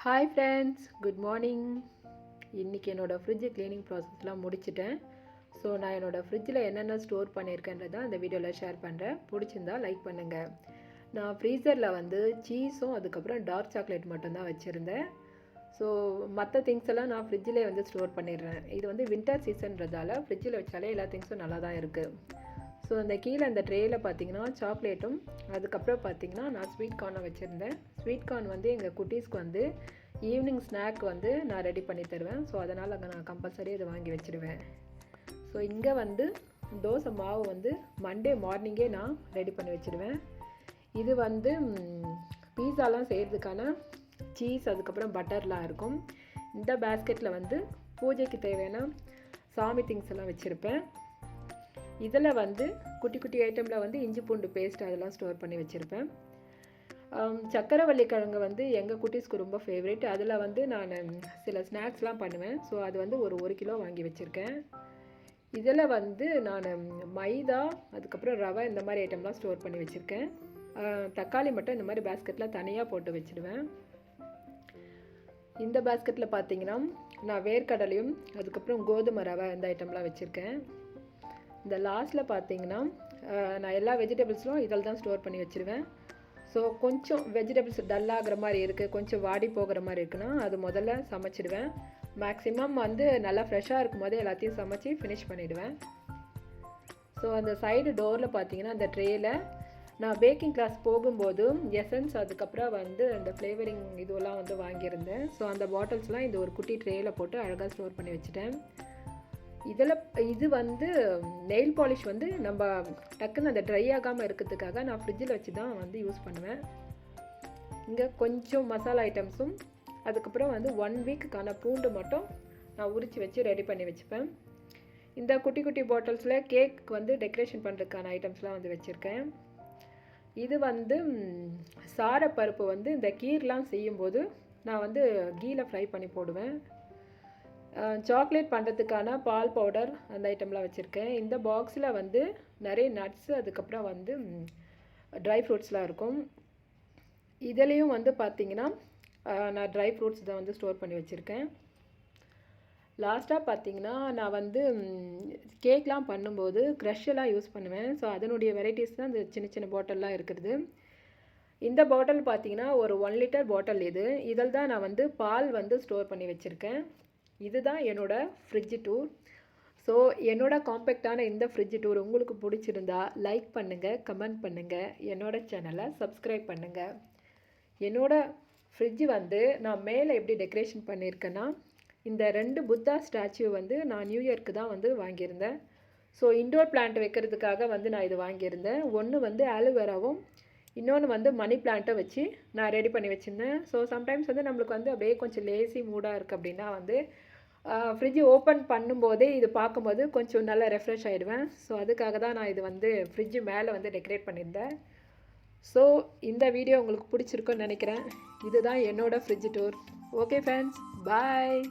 Hi friends, good morning. இன்றைக்கி என்னோடய fridge cleaning ப்ராசஸ்லாம் முடிச்சிட்டேன். ஸோ நான் என்னோடய ஃப்ரிட்ஜில் என்னென்ன ஸ்டோர் பண்ணியிருக்கேன்றதை அந்த வீடியோவில் ஷேர் பண்ணுறேன். பிடிச்சிருந்தா லைக் பண்ணுங்கள். நான் ஃப்ரீசரில் வந்து சீஸும் அதுக்கப்புறம் டார்க் சாக்லேட் மட்டும்தான் வச்சுருந்தேன். ஸோ மற்ற திங்ஸ் எல்லாம் நான் ஃப்ரிட்ஜிலே வந்து ஸ்டோர் பண்ணிடுறேன். இது வந்து வின்டர் சீசன்றதால ஃப்ரிட்ஜில் வச்சாலே எல்லா திங்ஸும் நல்லா தான் இருக்குது. ஸோ அந்த கீழே அந்த ட்ரேயில் பார்த்தீங்கன்னா சாக்லேட்டும், அதுக்கப்புறம் பார்த்தீங்கன்னா நான் ஸ்வீட் கார்னை வச்சுருந்தேன். ஸ்வீட் கார்ன் வந்து எங்கள் குட்டீஸ்க்கு வந்து ஈவினிங் ஸ்நாக் வந்து நான் ரெடி பண்ணி தருவேன். ஸோ அதனால் அங்கே நான் கம்பல்சரி இதை வாங்கி வச்சுருவேன். ஸோ இங்கே வந்து தோசை மாவு வந்து மண்டே மார்னிங்கே நான் ரெடி பண்ணி வச்சுருவேன். இது வந்து பீஸாலாம் செய்கிறதுக்கான சீஸ் அதுக்கப்புறம் பட்டர்லாம் இருக்கும். இந்த பேஸ்கெட்டில் வந்து பூஜைக்கு தேவையான சாமி திங்ஸ் எல்லாம் வச்சுருப்பேன். இதில் வந்து குட்டி குட்டி ஐட்டமில் வந்து இஞ்சி பூண்டு பேஸ்ட் அதெல்லாம் ஸ்டோர் பண்ணி வச்சுருப்பேன். சக்கரவள்ளி கிழங்கு வந்து எங்கள் குட்டீஸ்க்கு ரொம்ப ஃபேவரேட். அதில் வந்து நான் சில ஸ்நாக்ஸ்லாம் பண்ணுவேன். ஸோ அது வந்து ஒரு கிலோ வாங்கி வச்சுருக்கேன். இதில் வந்து நான் மைதா அதுக்கப்புறம் ரவை இந்த மாதிரி ஐட்டம்லாம் ஸ்டோர் பண்ணி வச்சுருக்கேன். தக்காளி மட்டும் இந்த மாதிரி பேஸ்கெட்டில் தனியாக போட்டு வச்சுடுவேன். இந்த பேஸ்கெட்டில் பார்த்தீங்கன்னா நான் வேர்க்கடலையும் அதுக்கப்புறம் கோதுமை ரவை இந்த ஐட்டம்லாம் வச்சுருக்கேன். இந்த லாஸ்ட்டில் பார்த்தீங்கன்னா நான் எல்லா வெஜிடபிள்ஸும் இதில் தான் ஸ்டோர் பண்ணி வச்சுருவேன். ஸோ கொஞ்சம் வெஜிடபிள்ஸ் டல்லாகிற மாதிரி இருக்குது, கொஞ்சம் வாடி போகிற மாதிரி இருக்குன்னா அது முதல்ல சமைச்சிடுவேன். மேக்ஸிமம் வந்து நல்லா ஃப்ரெஷ்ஷாக இருக்கும் போதே எல்லாத்தையும் சமைச்சி ஃபினிஷ் பண்ணிவிடுவேன். ஸோ அந்த சைடு டோரில் பார்த்தீங்கன்னா அந்த ட்ரேயில் நான் பேக்கிங் கிளாஸ் போகும்போது எசன்ஸ் அதுக்கப்புறம் வந்து அந்த ஃப்ளேவரிங் இதுவெல்லாம் வந்து வாங்கியிருந்தேன். ஸோ அந்த பாட்டில்ஸ்லாம் இந்த ஒரு குட்டி ட்ரேயில் போட்டு அழகாக ஸ்டோர் பண்ணி வச்சுட்டேன். இது வந்து நெயில் பாலிஷ் வந்து நம்ம டக்குன்னு அந்த ட்ரை ஆகாமல் இருக்கிறதுக்காக நான் ஃப்ரிட்ஜில் வச்சு தான் வந்து யூஸ் பண்ணுவேன். இங்கே கொஞ்சம் மசாலா ஐட்டம்ஸும் அதுக்கப்புறம் வந்து 1 வீக்குக்கான பூண்டு மட்டும் நான் உரித்து வச்சு ரெடி பண்ணி வச்சுப்பேன். இந்த குட்டி குட்டி பாட்டில்ஸில் கேக் வந்து டெக்கரேஷன் பண்ணுறதுக்கான ஐட்டம்ஸ்லாம் வந்து வச்சுருக்கேன். இது வந்து சாரப்பருப்பு வந்து இந்த கீர்லாம் செய்யும்போது நான் வந்து கீயில் ஃப்ரை பண்ணி போடுவேன். சாக்லேட் பண்ணுறதுக்கான பால் பவுடர் அந்த ஐட்டம்லாம் வச்சுருக்கேன். இந்த பாக்ஸில் வந்து நிறைய நட்ஸு அதுக்கப்புறம் வந்து ட்ரை ஃப்ரூட்ஸ்லாம் இருக்கும். இதுலேயும் வந்து பார்த்திங்கன்னா நான் ட்ரை ஃப்ரூட்ஸ் தான் வந்து ஸ்டோர் பண்ணி வச்சுருக்கேன். லாஸ்ட்டாக பார்த்திங்கன்னா நான் வந்து கேக்லாம் பண்ணும்போது க்ரஷ்ஷெல்லாம் யூஸ் பண்ணுவேன். ஸோ அதனுடைய வெரைட்டிஸ் தான் இந்த சின்ன சின்ன பாட்டில்லாம் இருக்கிறது. இந்த பாட்டில் பார்த்திங்கன்னா ஒரு 1 லிட்டர் பாட்டில் இதில் தான் நான் வந்து பால் வந்து ஸ்டோர் பண்ணி வச்சுருக்கேன். இதுதான் என்னோடய ஃப்ரிட்ஜ் டூர். ஸோ என்னோடய காம்பேக்டான இந்த ஃப்ரிட்ஜ் டூர் உங்களுக்கு பிடிச்சிருந்தா லைக் பண்ணுங்கள், கமெண்ட் பண்ணுங்கள், என்னோடய சேனலை சப்ஸ்கிரைப் பண்ணுங்கள். என்னோடய ஃப்ரிட்ஜ் வந்து நான் மேலே எப்படி டெக்கரேஷன் பண்ணியிருக்கேன்னா இந்த 2 புத்தா ஸ்டாச்சு வந்து நான் நியூ இயர்க்கு தான் வந்து வாங்கியிருந்தேன். ஸோ இன்டோர் பிளான்ட் வைக்கிறதுக்காக வந்து நான் இது வாங்கியிருந்தேன். ஒன்று வந்து ஆலோவேராவும் இன்னொன்று வந்து மணி பிளான்ட்டை வச்சு நான் ரெடி பண்ணி வச்சுருந்தேன். ஸோ சம்டைம்ஸ் வந்து நம்மளுக்கு வந்து அப்படியே கொஞ்சம் லேசி மூடாக இருக்குது அப்படின்னா வந்து ஃப்ரிட்ஜ் ஓப்பன் பண்ணும்போதே இது பார்க்கும்போது கொஞ்சம் நல்லா ரெஃப்ரெஷ் ஆகிடுவேன். ஸோ அதுக்காக தான் நான் இது வந்து ஃப்ரிட்ஜு மேலே வந்து டெக்கரேட் பண்ணியிருந்தேன். ஸோ இந்த வீடியோ உங்களுக்கு பிடிச்சிருக்குன்னு நினைக்கிறேன். இதுதான் என்னோடய ஃப்ரிட்ஜ் டூர். ஓகே ஃப்ரெண்ட்ஸ், பாய்.